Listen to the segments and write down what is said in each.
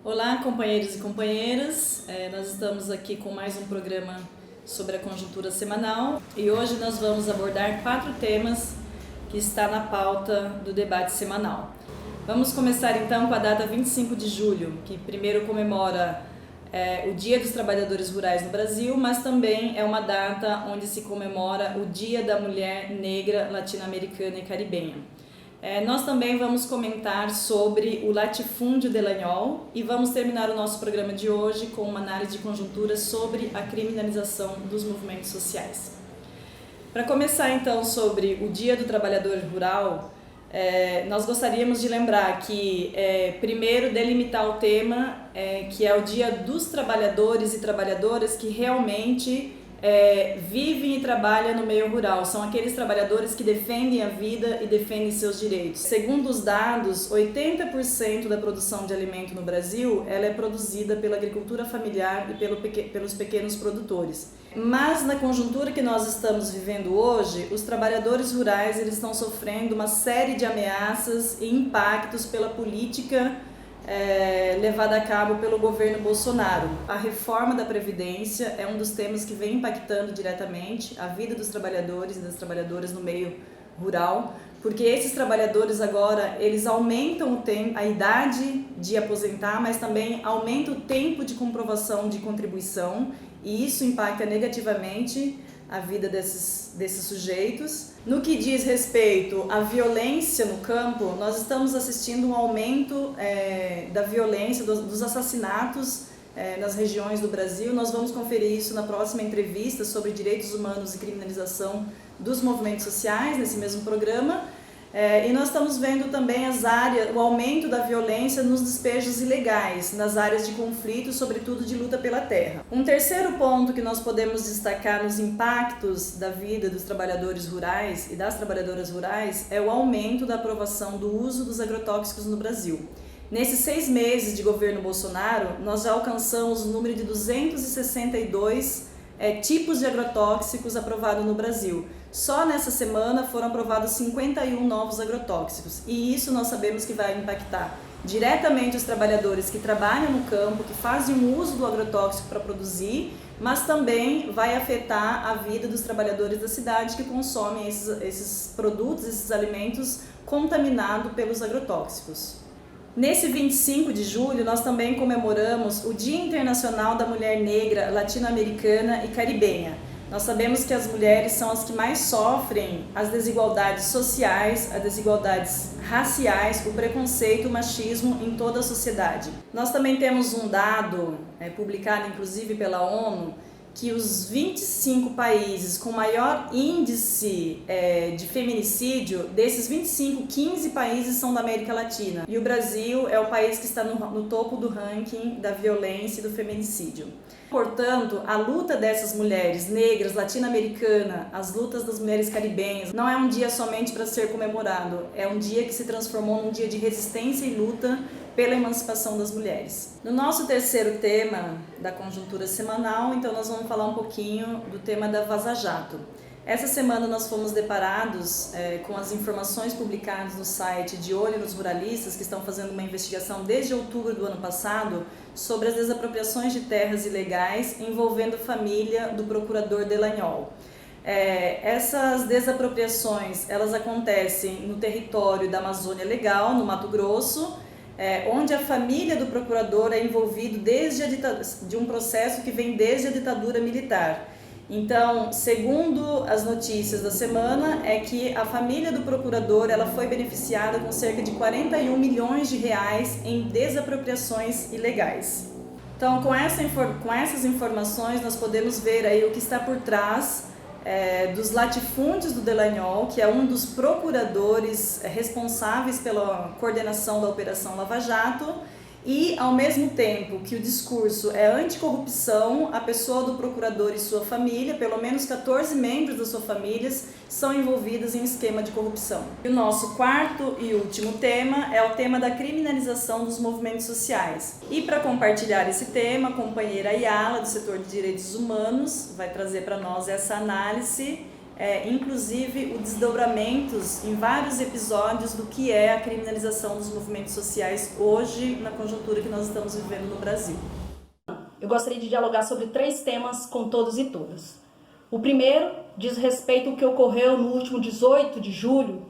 Olá, companheiros e companheiras, nós estamos aqui com mais um programa sobre a conjuntura semanal e hoje nós vamos abordar 4 temas que está na pauta do debate semanal. Vamos começar então com a data 25 de julho, que primeiro comemora o Dia dos Trabalhadores Rurais no Brasil, mas também é uma data onde se comemora o Dia da Mulher Negra, Latino-Americana e Caribenha. Nós também vamos comentar sobre o latifúndio Delanhol e vamos terminar o nosso programa de hoje com uma análise de conjuntura sobre a criminalização dos movimentos sociais. Para começar então sobre o Dia do Trabalhador Rural, nós gostaríamos de lembrar que, primeiro, delimitar o tema, que é o Dia dos Trabalhadores e Trabalhadoras que realmente vivem e trabalham no meio rural. São aqueles trabalhadores que defendem a vida e defendem seus direitos. Segundo os dados, 80% da produção de alimento no Brasil ela é produzida pela agricultura familiar e pelos pequenos produtores. Mas na conjuntura que nós estamos vivendo hoje, os trabalhadores rurais eles estão sofrendo uma série de ameaças e impactos pela política levada a cabo pelo governo Bolsonaro. A reforma da Previdência é um dos temas que vem impactando diretamente a vida dos trabalhadores e das trabalhadoras no meio rural, porque esses trabalhadores agora eles aumentam a idade de aposentar, mas também aumenta o tempo de comprovação de contribuição e isso impacta negativamente a vida desses sujeitos. No que diz respeito à violência no campo, nós estamos assistindo um aumento da violência, dos assassinatos nas regiões do Brasil. Nós vamos conferir isso na próxima entrevista sobre direitos humanos e criminalização dos movimentos sociais, nesse mesmo programa. E nós estamos vendo também o aumento da violência nos despejos ilegais, nas áreas de conflito, sobretudo de luta pela terra. Um terceiro ponto que nós podemos destacar nos impactos da vida dos trabalhadores rurais e das trabalhadoras rurais é o aumento da aprovação do uso dos agrotóxicos no Brasil. Nesses 6 meses de governo Bolsonaro, nós já alcançamos o número de 262 tipos de agrotóxicos aprovados no Brasil. Só nessa semana foram aprovados 51 novos agrotóxicos e isso nós sabemos que vai impactar diretamente os trabalhadores que trabalham no campo, que fazem o uso do agrotóxico para produzir, mas também vai afetar a vida dos trabalhadores da cidade que consomem esses produtos, esses alimentos contaminados pelos agrotóxicos. Nesse 25 de julho, nós também comemoramos o Dia Internacional da Mulher Negra, Latino-Americana e Caribenha. Nós sabemos que as mulheres são as que mais sofrem as desigualdades sociais, as desigualdades raciais, o preconceito, o machismo em toda a sociedade. Nós também temos um dado, publicado inclusive pela ONU, que os 25 países com maior índice de feminicídio, desses 25, 15 países são da América Latina. E o Brasil é o país que está no topo do ranking da violência e do feminicídio. Portanto, a luta dessas mulheres negras, latino-americanas, as lutas das mulheres caribenhas, não é um dia somente para ser comemorado, é um dia que se transformou num dia de resistência e luta pela emancipação das mulheres. No nosso terceiro tema da conjuntura semanal, então nós vamos falar um pouquinho do tema da Vaza Jato. Essa semana nós fomos deparados com as informações publicadas no site De Olho nos Ruralistas, que estão fazendo uma investigação desde outubro do ano passado sobre as desapropriações de terras ilegais envolvendo a família do procurador Delanhol. Essas desapropriações elas acontecem no território da Amazônia Legal, no Mato Grosso, onde a família do procurador é envolvida de um processo que vem desde a ditadura militar. Então, segundo as notícias da semana, é que a família do procurador ela foi beneficiada com cerca de 41 milhões de reais em desapropriações ilegais. Então, com essas informações, nós podemos ver aí o que está por trás dos latifúndios do Delanhol, que é um dos procuradores responsáveis pela coordenação da Operação Lava Jato, e ao mesmo tempo que o discurso é anticorrupção, a pessoa do procurador e sua família, pelo menos 14 membros das suas famílias, são envolvidas em esquema de corrupção. E o nosso quarto e último tema é o tema da criminalização dos movimentos sociais. E para compartilhar esse tema, a companheira Ayala, do setor de direitos humanos, vai trazer para nós essa análise inclusive os desdobramentos em vários episódios do que é a criminalização dos movimentos sociais hoje na conjuntura que nós estamos vivendo no Brasil. Eu gostaria de dialogar sobre 3 temas com todos e todas. O primeiro diz respeito ao que ocorreu no último 18 de julho,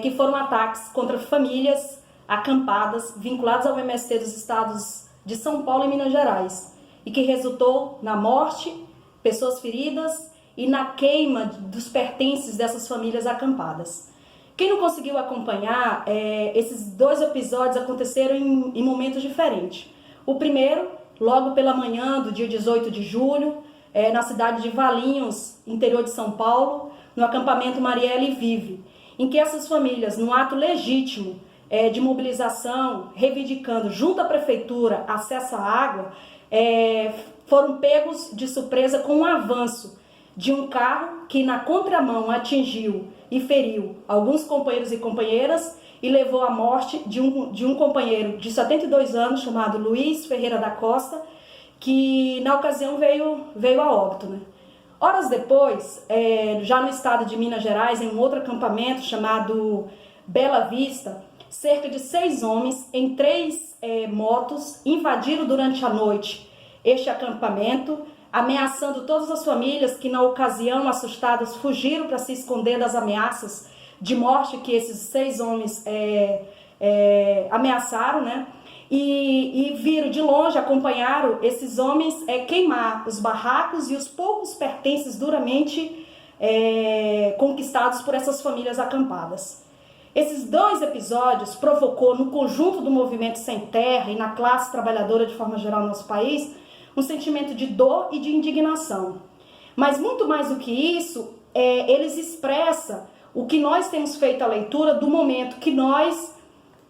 que foram ataques contra famílias acampadas vinculadas ao MST dos estados de São Paulo e Minas Gerais, e que resultou na morte, pessoas feridas e na queima dos pertences dessas famílias acampadas. Quem não conseguiu acompanhar, esses 2 episódios aconteceram em momentos diferentes. O primeiro, logo pela manhã do dia 18 de julho, na cidade de Valinhos, interior de São Paulo, no acampamento Marielle Vive, em que essas famílias, num ato legítimo de mobilização, reivindicando junto à prefeitura acesso à água, foram pegos de surpresa com um avanço de um carro que na contramão atingiu e feriu alguns companheiros e companheiras e levou à morte de um companheiro de 72 anos chamado Luiz Ferreira da Costa, que na ocasião veio a óbito, né? Horas depois, já no estado de Minas Gerais, em um outro acampamento chamado Bela Vista, cerca de 6 homens em 3 motos invadiram durante a noite este acampamento, ameaçando todas as famílias que na ocasião, assustadas, fugiram para se esconder das ameaças de morte que esses 6 homens ameaçaram, né? E viram de longe, acompanharam esses homens queimar os barracos e os poucos pertences duramente conquistados por essas famílias acampadas. Esses 2 episódios provocou no conjunto do movimento sem terra e na classe trabalhadora de forma geral no nosso país um sentimento de dor e de indignação. Mas muito mais do que isso, eles expressam o que nós temos feito a leitura do momento que nós,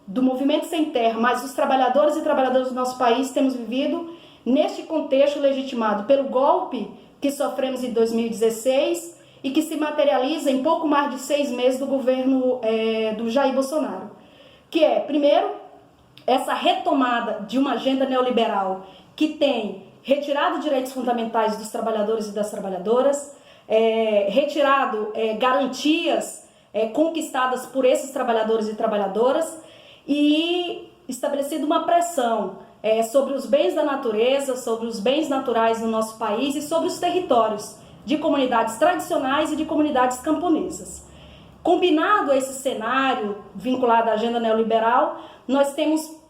do movimento sem terra, mas os trabalhadores e trabalhadoras do nosso país temos vivido neste contexto legitimado pelo golpe que sofremos em 2016 e que se materializa em pouco mais de 6 meses do governo do Jair Bolsonaro. Que primeiro, essa retomada de uma agenda neoliberal que tem retirado direitos fundamentais dos trabalhadores e das trabalhadoras, retirado garantias conquistadas por esses trabalhadores e trabalhadoras e estabelecido uma pressão sobre os bens da natureza, sobre os bens naturais no nosso país e sobre os territórios de comunidades tradicionais e de comunidades camponesas. Combinado a esse cenário vinculado à agenda neoliberal, nós temos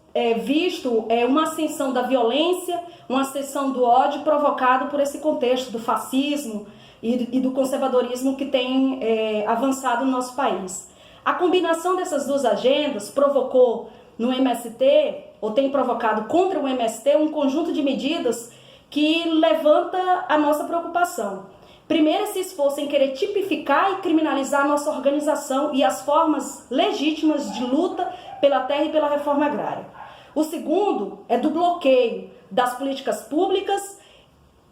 visto uma ascensão da violência, uma ascensão do ódio provocado por esse contexto do fascismo e do conservadorismo que tem avançado no nosso país. A combinação dessas 2 agendas provocou no MST, ou tem provocado contra o MST, um conjunto de medidas que levanta a nossa preocupação. Primeiro, esse esforço em querer tipificar e criminalizar a nossa organização e as formas legítimas de luta pela terra e pela reforma agrária. O segundo é do bloqueio das políticas públicas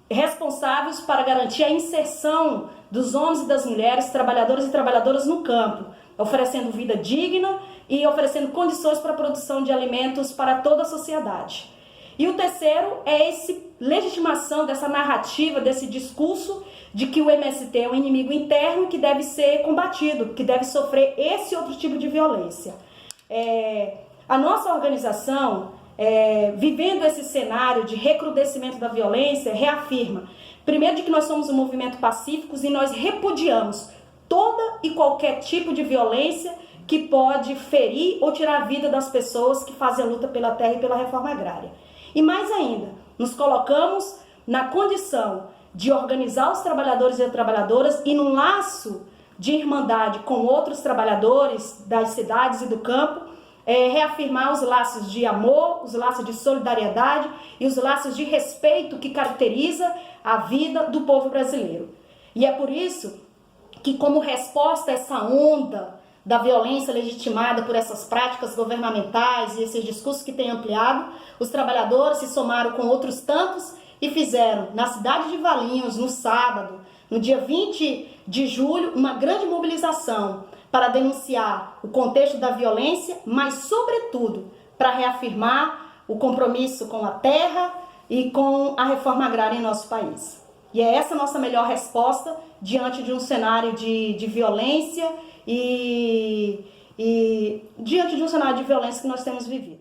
responsáveis para garantir a inserção dos homens e das mulheres, trabalhadores e trabalhadoras no campo, oferecendo vida digna e oferecendo condições para a produção de alimentos para toda a sociedade. E o terceiro é essa legitimação dessa narrativa, desse discurso de que o MST é um inimigo interno que deve ser combatido, que deve sofrer esse outro tipo de violência. A nossa organização, vivendo esse cenário de recrudescimento da violência, reafirma, primeiro, de que nós somos um movimento pacífico e nós repudiamos toda e qualquer tipo de violência que pode ferir ou tirar a vida das pessoas que fazem a luta pela terra e pela reforma agrária. E mais ainda, nos colocamos na condição de organizar os trabalhadores e as trabalhadoras e num laço de irmandade com outros trabalhadores das cidades e do campo, reafirmar os laços de amor, os laços de solidariedade e os laços de respeito que caracteriza a vida do povo brasileiro. E é por isso que, como resposta a essa onda da violência legitimada por essas práticas governamentais e esses discursos que têm ampliado, os trabalhadores se somaram com outros tantos e fizeram, na cidade de Valinhos, no sábado, no dia 20 de julho, uma grande mobilização para denunciar o contexto da violência, mas, sobretudo, para reafirmar o compromisso com a terra e com a reforma agrária em nosso país. E é essa a nossa melhor resposta diante de um cenário de violência e diante de um cenário de violência que nós temos vivido.